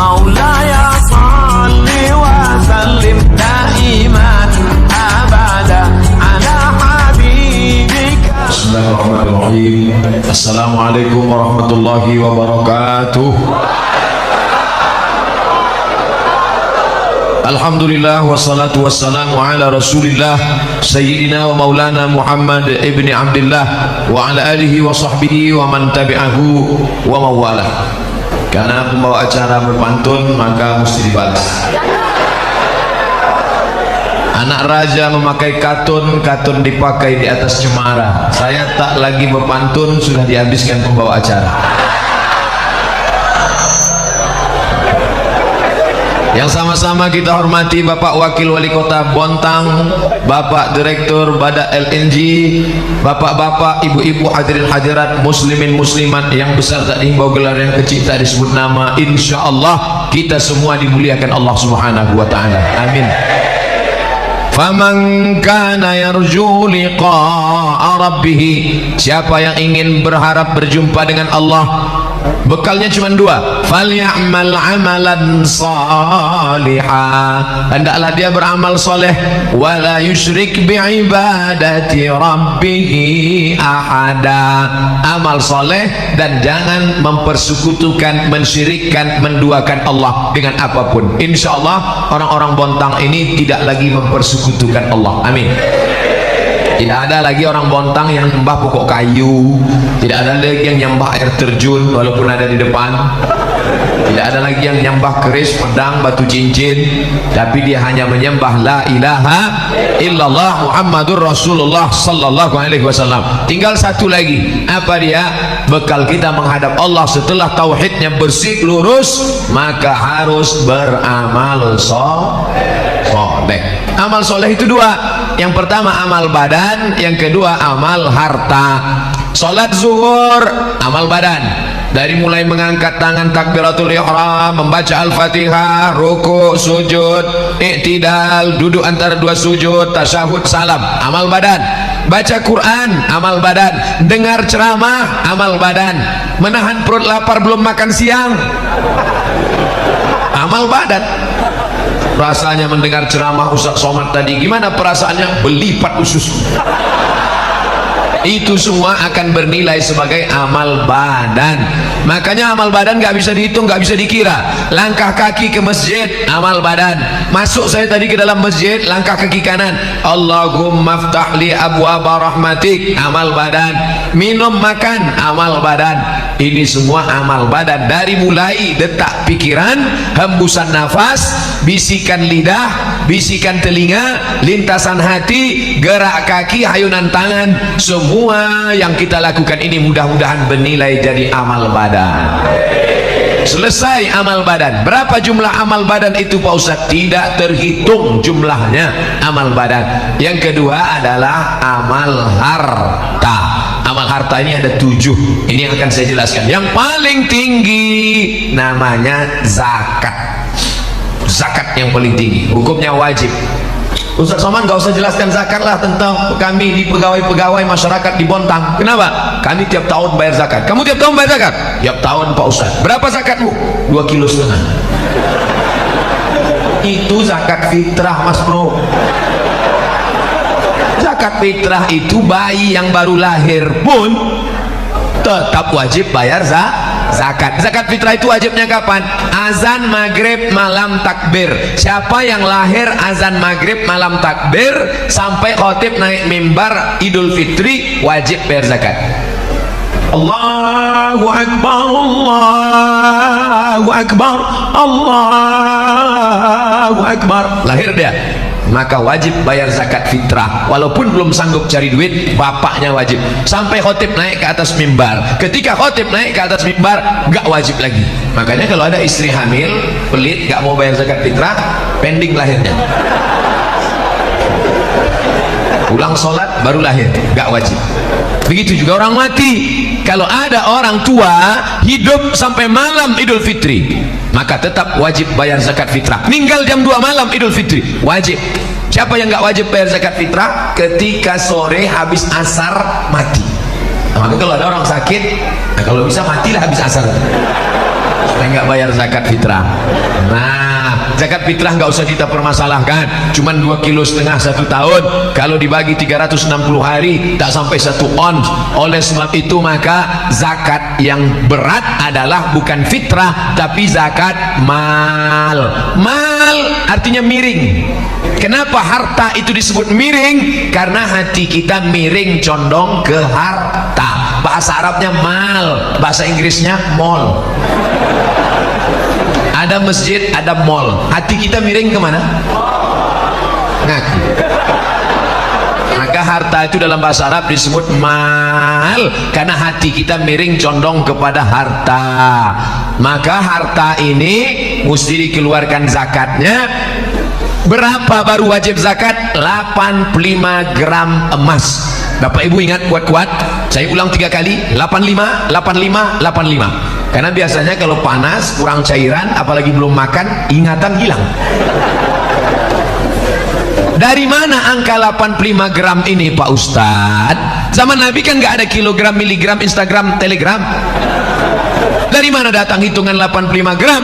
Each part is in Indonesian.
مولاي صل وسلم دائما أبدا على حبيبك. بسم الله الرحمن الرحيم. السلام عليكم ورحمة الله وبركاته. Alhamdulillah wassalatu wassalamu ala rasulillah Sayyidina wa maulana Muhammad ibni Abdillah wa ala alihi wa sahbihi wa man tabi'ahu wa mawalah. Karena pembawa acara berpantun maka mesti dibalas. Anak raja memakai katun, katun dipakai di atas cemara. Saya tak lagi berpantun, sudah dihabiskan pembawa acara. Yang sama-sama kita hormati Bapak Wakil Wali Kota Bontang, Bapak Direktur Badak LNG, Bapak-bapak, ibu-ibu, hadirin hadirat, muslimin muslimat yang besar tak dihimbau, gelar yang kecil tak disebut nama. Insya Allah kita semua dimuliakan Allah Subhanahu wa ta'ala. Amin. Faman kana yarju liqa'a rabbih, siapa yang ingin berharap berjumpa dengan Allah, bekalnya cuma dua. Falyamal amalan salihah, hendaklah dia beramal soleh. Wala yusyrik biibadati rabbih ahada, amal soleh dan jangan mempersekutukan, mensyirikkan, menduakan Allah dengan apapun. Insya Allah orang-orang Bontang ini tidak lagi mempersekutukan Allah. Amin. Tidak ada lagi orang Bontang yang nyembah pokok kayu, tidak ada lagi yang nyembah air terjun walaupun ada di depan, tidak ada lagi yang nyembah keris, pedang, batu cincin, tapi dia hanya menyembah la ilaha illallah Muhammadur Rasulullah sallallahu alaihi wasallam. Tinggal satu lagi, apa dia? Bekal kita menghadap Allah setelah tauhidnya bersih lurus, maka harus beramal soleh. Amal soleh itu dua. Yang pertama amal badan, yang kedua amal harta. Salat zuhur amal badan, dari mulai mengangkat tangan takbiratul ihram, membaca al-fatihah, ruku, sujud, i'tidal, duduk antara dua sujud, tasyahud, salam, amal badan. Baca Quran amal badan, dengar ceramah amal badan, menahan perut lapar belum makan siang amal badan. Rasanya mendengar ceramah Ustaz Somad tadi, gimana perasaannya? Belipat usus. Itu semua akan bernilai sebagai amal badan. Makanya amal badan gak bisa dihitung, gak bisa dikira. Langkah kaki ke masjid amal badan. Masuk saya tadi ke dalam masjid, langkah kaki kanan, Allahumma ftah li abwaba rahmatik, amal badan. Minum makan amal badan. Ini semua amal badan, dari mulai detak pikiran, hembusan nafas, bisikan lidah, bisikan telinga, lintasan hati, gerak kaki, hayunan tangan, semua yang kita lakukan ini mudah-mudahan bernilai jadi amal badan. Selesai amal badan. Berapa jumlah amal badan itu Pak Ustaz? Tidak terhitung jumlahnya amal badan. Yang kedua adalah amal harta. Amal harta ini ada 7. Ini yang akan saya jelaskan. Yang paling tinggi namanya zakat. Zakat yang paling tinggi, hukumnya wajib. Ustaz Somad gak usah jelaskan zakat lah tentang kami di pegawai-pegawai masyarakat di Bontang. Kenapa? Kami tiap tahun bayar zakat. Kamu tiap tahun bayar zakat? Tiap tahun Pak Ustaz. Berapa zakatmu? 2,5 kilo. Itu zakat fitrah Mas Bro. Zakat fitrah itu bayi yang baru lahir pun tetap wajib bayar zakat. Zakat fitrah itu wajibnya kapan? Azan maghrib malam takbir. Siapa yang lahir azan maghrib malam takbir sampai khotib naik mimbar Idul Fitri wajib bayar zakat. Allahu Akbar, Allahu Akbar, Allahu Akbar. Lahir dia, maka wajib bayar zakat fitrah. Walaupun belum sanggup cari duit, bapaknya wajib. Sampai khotib naik ke atas mimbar. Ketika khotib naik ke atas mimbar, gak wajib lagi. Makanya kalau ada istri hamil, pelit, gak mau bayar zakat fitrah, pending lahirnya. Pulang sholat baru lahir, gak wajib. Begitu juga orang mati. Kalau ada orang tua hidup sampai malam Idul Fitri, maka tetap wajib bayar zakat fitrah. Meninggal jam 2 malam Idul Fitri, wajib. Siapa yang nggak wajib bayar zakat fitrah? Ketika sore habis asar mati. Nah, maka kalau ada orang sakit, nah kalau bisa matilah habis asar. saya nggak bayar zakat fitrah. Nah, zakat fitrah nggak usah kita permasalahkan, cuman 2,5 kilo 1 tahun, kalau dibagi 360 hari tak sampai 1 ons. Oleh sebab itu maka zakat yang berat adalah bukan fitrah tapi zakat mal. Mal artinya miring. Kenapa harta itu disebut miring? Karena hati kita miring condong ke harta. Bahasa Arabnya mal, bahasa Inggrisnya mall. Ada masjid, ada mall. Hati kita miring kemana? Ngaku. Maka harta itu dalam bahasa Arab disebut mal, karena hati kita miring condong kepada harta. Maka harta ini mesti dikeluarkan zakatnya. Berapa baru wajib zakat? 85 gram emas. Bapak Ibu ingat kuat-kuat, saya ulang 3 kali, 85, 85, 85. Karena biasanya kalau panas, kurang cairan, apalagi belum makan, ingatan hilang. Dari mana angka 85 gram ini Pak Ustadz? Zaman Nabi kan nggak ada kilogram, miligram, Instagram, telegram. Dari mana datang hitungan 85 gram?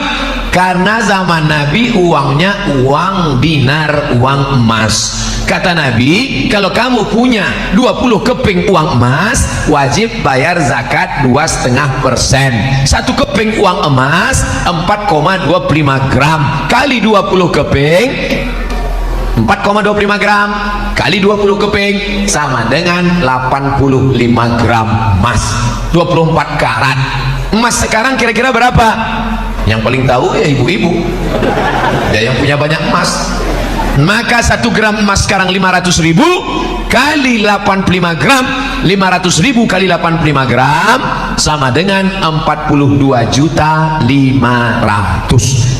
Karena zaman Nabi uangnya uang dinar, uang emas. Kata Nabi, kalau kamu punya 20 keping uang emas, wajib bayar zakat 2,5%. 1 keping uang emas 4,25 gram kali 20 keping, 4,25 gram kali 20 keping sama dengan 85 gram emas, 24 karat. Emas sekarang kira-kira berapa? Yang paling tahu ya ibu-ibu, ya yang punya banyak emas. Maka 1 gram emas sekarang 500.000 kali 85 gram, 500.000 kali 85 gram sama dengan 42.500.000.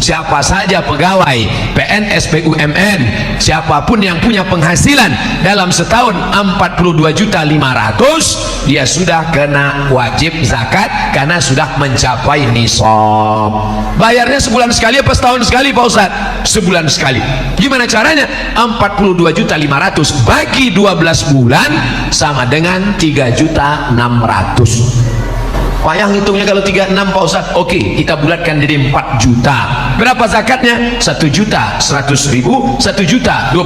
Siapa saja pegawai PNS, BUMN, siapapun yang punya penghasilan dalam setahun 42.500.000, dia sudah kena wajib zakat karena sudah mencapai nisab. Bayarnya sebulan sekali apa setahun sekali Pak Ustadz? Sebulan sekali. Gimana caranya? 42.500.000 bagi 12 bulan sama dengan 3.600.000. Payah ngitungnya kalau 36 Pak Ustadz. Oke, kita bulatkan jadi 4 juta. Berapa zakatnya? 1.100.000, 1.025.000,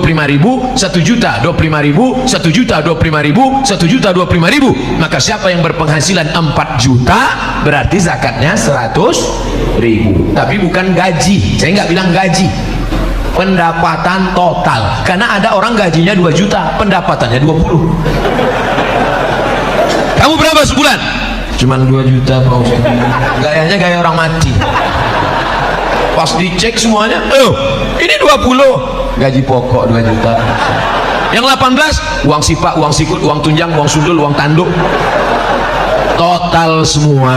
1.025.000, 1.025.000, 1.025.000. Maka siapa yang berpenghasilan 4 juta berarti zakatnya 100.000. Tapi bukan gaji. Saya nggak bilang gaji, pendapatan total. Karena ada orang gajinya 2 juta, pendapatannya 20. Kamu berapa sebulan? Cuman 2 juta Pak Ustaz. Gayanya gaya orang mati. Pas dicek semuanya, ini 20. Gaji pokok 2 juta. Yang 18 uang sipak, uang sikut, uang tunjang, uang sundul, uang tanduk. Total semua.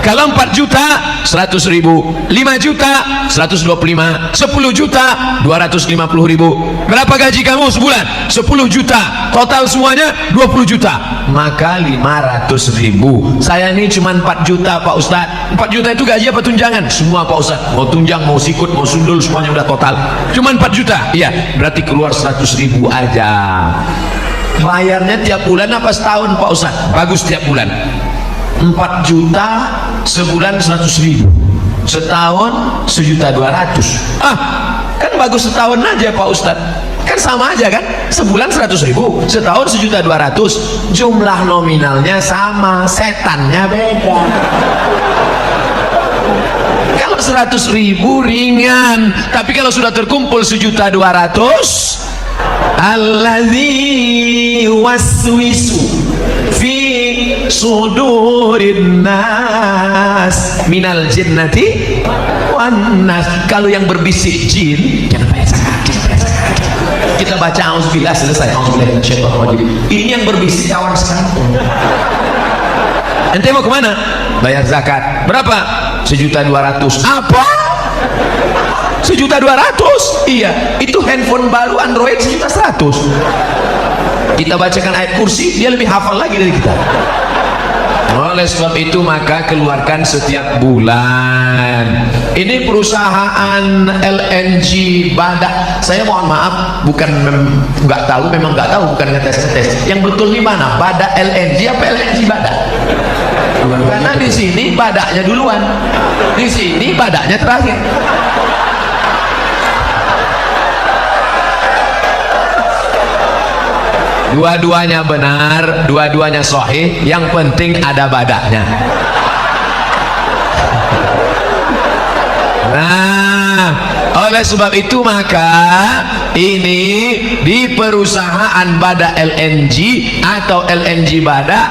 Kalau 4 juta 100.000, 5 juta 125, 10 juta 250.000. Berapa gaji kamu sebulan? 10 juta. Total semuanya 20 juta. Maka 500.000. Saya ini cuma 4 juta Pak Ustadz. 4 juta itu gaji apa tunjangan? Semua Pak Ustadz. Mau tunjang, mau sikut, mau sundul, semuanya udah total. Cuma 4 juta. Iya, berarti keluar 100.000 aja. Bayarnya tiap bulan apa setahun Pak Ustaz? Bagus tiap bulan. 4 juta sebulan 100.000, setahun 1.200.000. Kan bagus setahun aja Pak Ustaz. Kan sama aja kan? Sebulan 100.000, setahun 1.200.000. Jumlah nominalnya sama, setannya beda. Kalau 100.000 ringan, tapi kalau sudah terkumpul 1.200.000, alladzi waswisu fi sudurin nas minal jinnati wan nas. Kalau yang berbisik jin, jangan bayar zakat. Kita baca auzubillah selesai. Auzubillah minasyaitonir rajim. Ini yang berbisik kawan sekalian. Ente mau kemana? Bayar zakat. Berapa? 1.200.000. Apa? 1.200.000? Iya, itu handphone baru Android 1.100.000. Kita bacakan ayat kursi, dia lebih hafal lagi dari kita. Oleh sebab itu maka keluarkan setiap bulan. Ini perusahaan LNG Badak. Saya mohon maaf, bukan nggak tahu, memang nggak tahu, bukan ngetes-ngetes. Yang betul di mana? Badak LNG apa LNG Badak? Karena di sini badaknya duluan, di sini badaknya terakhir. Dua-duanya benar, dua-duanya sahih, yang penting ada badaknya. Nah, oleh sebab itu maka ini di perusahaan badak LNG atau LNG badak,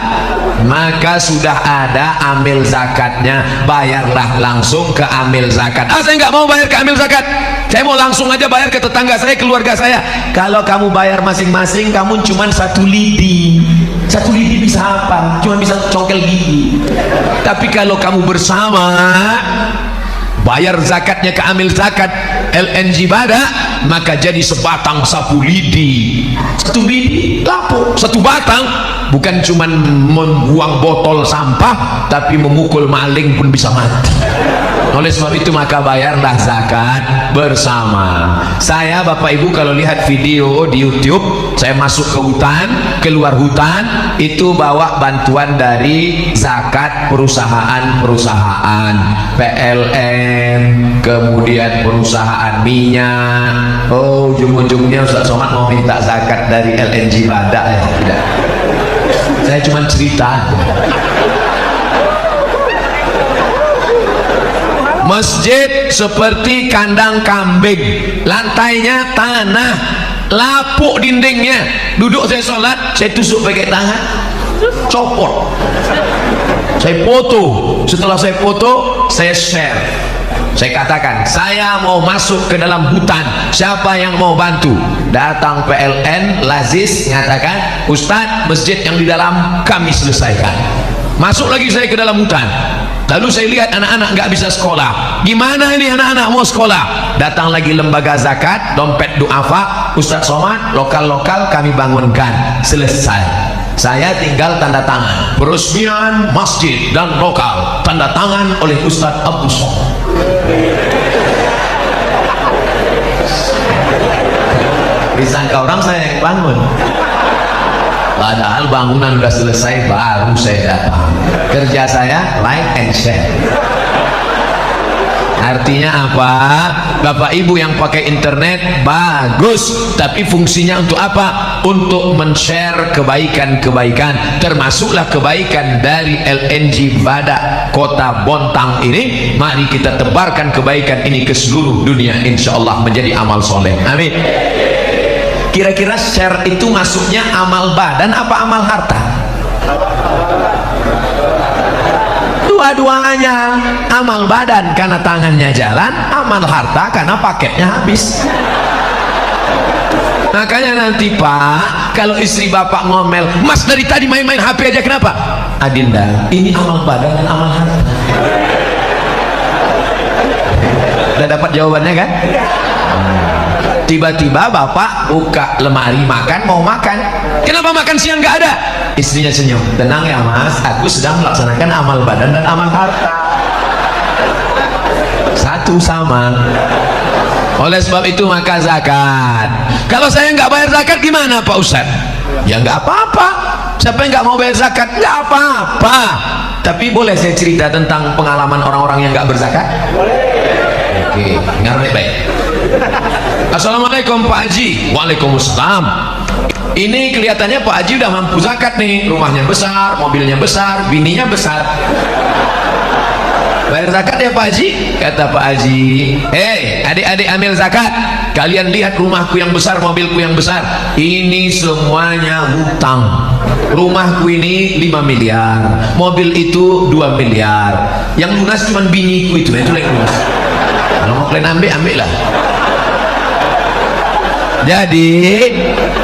maka sudah ada amil zakatnya. Bayarlah langsung ke amil zakat. Saya nggak mau bayar ke amil zakat, saya mau langsung aja bayar ke tetangga saya, keluarga saya. Kalau kamu bayar masing-masing, kamu cuma 1 lidi. 1 lidi bisa apa? Cuma bisa congkel gigi. Tapi kalau kamu bersama bayar zakatnya ke amil zakat LNG badak, maka jadi sebatang 1 lidi. 1 lidi lapo, 1 batang. Bukan cuma membuang botol sampah, tapi memukul maling pun bisa mati. Oleh sebab itu maka bayarlah zakat bersama. Saya Bapak Ibu kalau lihat video di YouTube, saya masuk ke hutan, keluar hutan, itu bawa bantuan dari zakat perusahaan-perusahaan, PLN, kemudian perusahaan minyak. Oh, ujung-ujungnya Ustaz Somad mau minta zakat dari LNG badak ya? Tidak, saya cuma cerita. Masjid seperti kandang kambing, lantainya tanah, lapuk dindingnya. Duduk saya sholat, saya tusuk pakai tangan, copot, saya foto. Setelah saya foto, saya share. Saya katakan, saya mau masuk ke dalam hutan, siapa yang mau bantu? Datang PLN, Lazis, nyatakan, Ustadz, masjid yang di dalam kami selesaikan. Masuk lagi saya ke dalam hutan, lalu saya lihat anak-anak nggak bisa sekolah. Gimana ini anak-anak mau sekolah? Datang lagi lembaga zakat, dompet duafa, Ustadz Somad, lokal-lokal kami bangunkan. Selesai. Saya tinggal tanda tangan peresmian masjid dan lokal, tanda tangan oleh Ustadz Abu Somad. Disangka orang saya yang bangun, padahal bangunan sudah selesai baru saya datang. Kerja saya like and share. Artinya apa? Bapak Ibu yang pakai internet bagus, tapi fungsinya untuk apa? Untuk men-share kebaikan-kebaikan, termasuklah kebaikan dari LNG badak Kota Bontang ini. Mari kita tebarkan kebaikan ini ke seluruh dunia, insya Allah menjadi amal soleh. Amin. Kira-kira share itu masuknya amal badan apa amal harta? Dua-duanya. Amal badan karena tangannya jalan, amal harta karena paketnya habis. Makanya nanti Pak, kalau istri Bapak ngomel, Mas dari tadi main-main HP aja, kenapa? Adinda, ini amal badan dan amal harta. Udah dapat jawabannya kan? Tiba-tiba Bapak buka lemari makan, mau makan. Kenapa makan siang nggak ada? Istrinya senyum. Tenang ya Mas, aku sedang melaksanakan amal badan dan amal harta. Satu sama. Oleh sebab itu maka zakat. Kalau saya nggak bayar zakat gimana Pak Ustadz? Ya nggak apa-apa. Siapa yang nggak mau bayar zakat? Nggak apa-apa. Tapi boleh saya cerita tentang pengalaman orang-orang yang nggak berzakat? Oke, dengar baik-baik. Assalamualaikum Pak Haji. Waalaikumsalam. Ini kelihatannya Pak Haji udah mampu zakat nih, rumahnya besar, mobilnya besar, bininya besar. Bayar zakat ya Pak Haji? Kata Pak Haji, hei adik-adik ambil zakat. Kalian lihat rumahku yang besar, mobilku yang besar, ini semuanya hutang. Rumahku ini 5 miliar, mobil itu 2 miliar, yang lunas cuma biniku itu yang lunas. Kalau mau kalian ambil lah. Jadi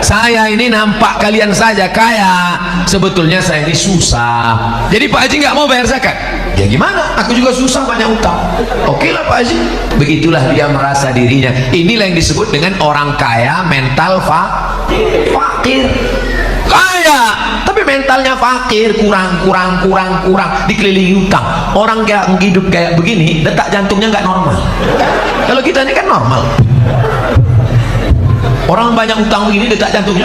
saya ini nampak kalian saja kaya, sebetulnya saya ini susah. Jadi Pak Haji nggak mau bayar zakat. Ya gimana? Aku juga susah, banyak utang. Oke lah Pak Haji. Begitulah dia merasa dirinya. Inilah yang disebut dengan orang kaya mental fakir. Kaya tapi mentalnya fakir, kurang, dikelilingi utang. Orang yang hidup kayak begini, detak jantungnya nggak normal. Kalau kita ini kan normal. Orang banyak utang begini, detak jantungnya.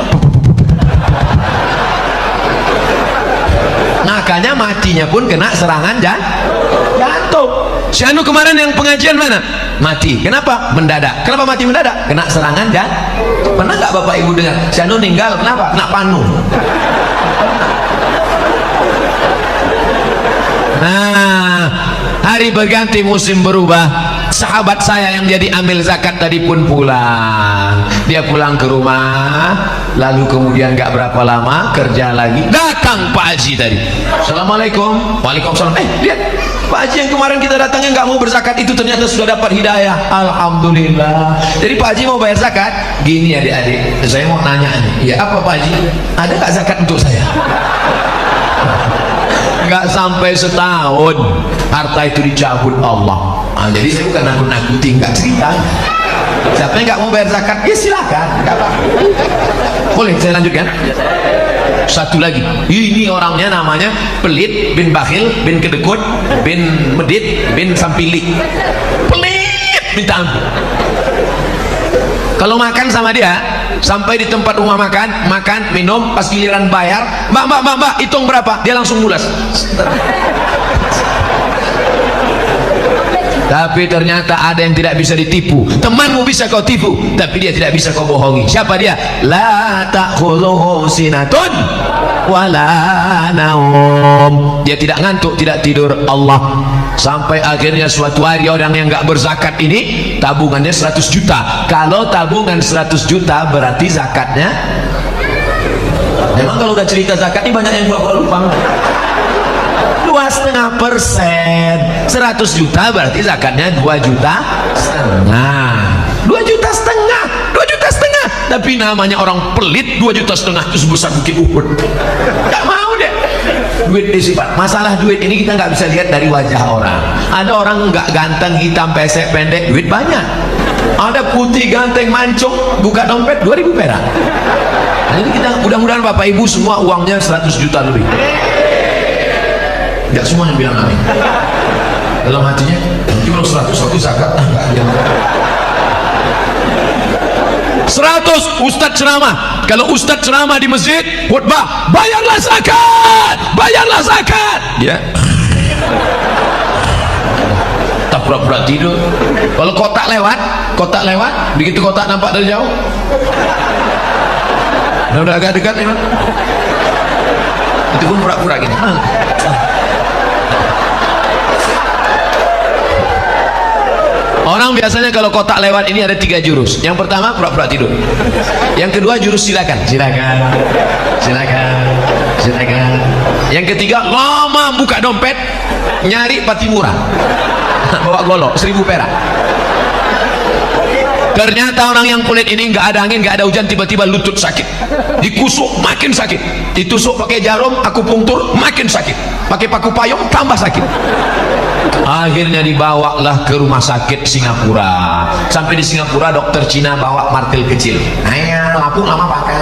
Makanya matinya pun kena serangan jantung. Si Anu kemarin yang pengajian mana? Mati. Kenapa? Mendadak. Kenapa mati mendadak? Kena serangan jantung. Pernah nggak Bapak Ibu dengar? Si Anu meninggal kenapa? Kena panu. Nah, hari berganti musim berubah. Sahabat saya yang jadi amil zakat tadi pun pulang. Dia pulang ke rumah, lalu kemudian gak berapa lama kerja lagi, datang Pak Haji tadi. Assalamualaikum. Waalaikumsalam. Lihat Pak Haji yang kemarin kita datangnya gak mau berzakat itu ternyata sudah dapat hidayah. Alhamdulillah. Jadi Pak Haji mau bayar zakat. Gini adik-adik, saya mau nanya nih. Ya apa Pak Haji? Ada gak zakat untuk saya? Nggak sampai setahun harta itu dicabut Allah. Nah, jadi saya bukan nakut-nakuti, nggak cerita. Siapa yang nggak mau bayar zakat, ya silakan. Boleh saya lanjutkan? Satu lagi, ini orangnya namanya pelit, bin bakhil, bin kedekut, bin medit, bin sampili. Pelit, minta ampun. Kalau makan sama dia, sampai di tempat rumah makan, minum, pas giliran bayar, mbak, hitung berapa? Dia langsung mulas. Tapi ternyata ada yang tidak bisa ditipu. Temanmu bisa kau tipu, tapi dia tidak bisa kau bohongi. Siapa dia? La ta'khudhuhu sinatun wala naum. Dia tidak ngantuk, tidak tidur. Allah. Sampai akhirnya suatu hari orang yang nggak berzakat ini tabungannya 100 juta. Kalau tabungan 100 juta berarti zakatnya. Memang kalau udah cerita zakat ini banyak yang lupa. 2,5%. 100 juta berarti zakatnya 2,5 juta. 2,5 juta. 2,5 juta. Tapi namanya orang pelit, 2,5 juta itu sebesar bukit Uhud. Gak mau deh. Duit disifat. Masalah duit ini kita nggak bisa lihat dari wajah orang. Ada orang nggak ganteng, hitam, pesek, pendek, duit banyak. Ada putih, ganteng, mancung, buka dompet 2.000 perak. Jadi kita mudah-mudahan Bapak Ibu semua uangnya 100 juta lebih. Enggak semuanya bilang amin. Dalam hatinya, nanti kalau 100 aku zakat. 100 Ustadz ceramah. Kalau Ustadz ceramah di masjid, khutbah, bayarlah zakat. Ya. Tak pura-pura tidur. Kalau kotak lewat, begitu kotak nampak dari jauh. Udah agak dekat memang. Itu pun pura-pura gini. Orang biasanya kalau kotak lewat ini ada 3 jurus. Yang pertama pura-pura tidur. Yang kedua jurus silakan. Yang ketiga lama buka dompet, nyari Patimura, bawa golok 1.000 perak. Ternyata orang yang kulit ini nggak ada angin, nggak ada hujan, tiba-tiba lutut sakit, dikusuk makin sakit, ditusuk pakai jarum, akupunktur makin sakit, pakai paku payung tambah sakit. Akhirnya dibawalah ke rumah sakit Singapura. Sampai di Singapura dokter Cina bawa martil kecil. Ayo, lapuk lama pakai.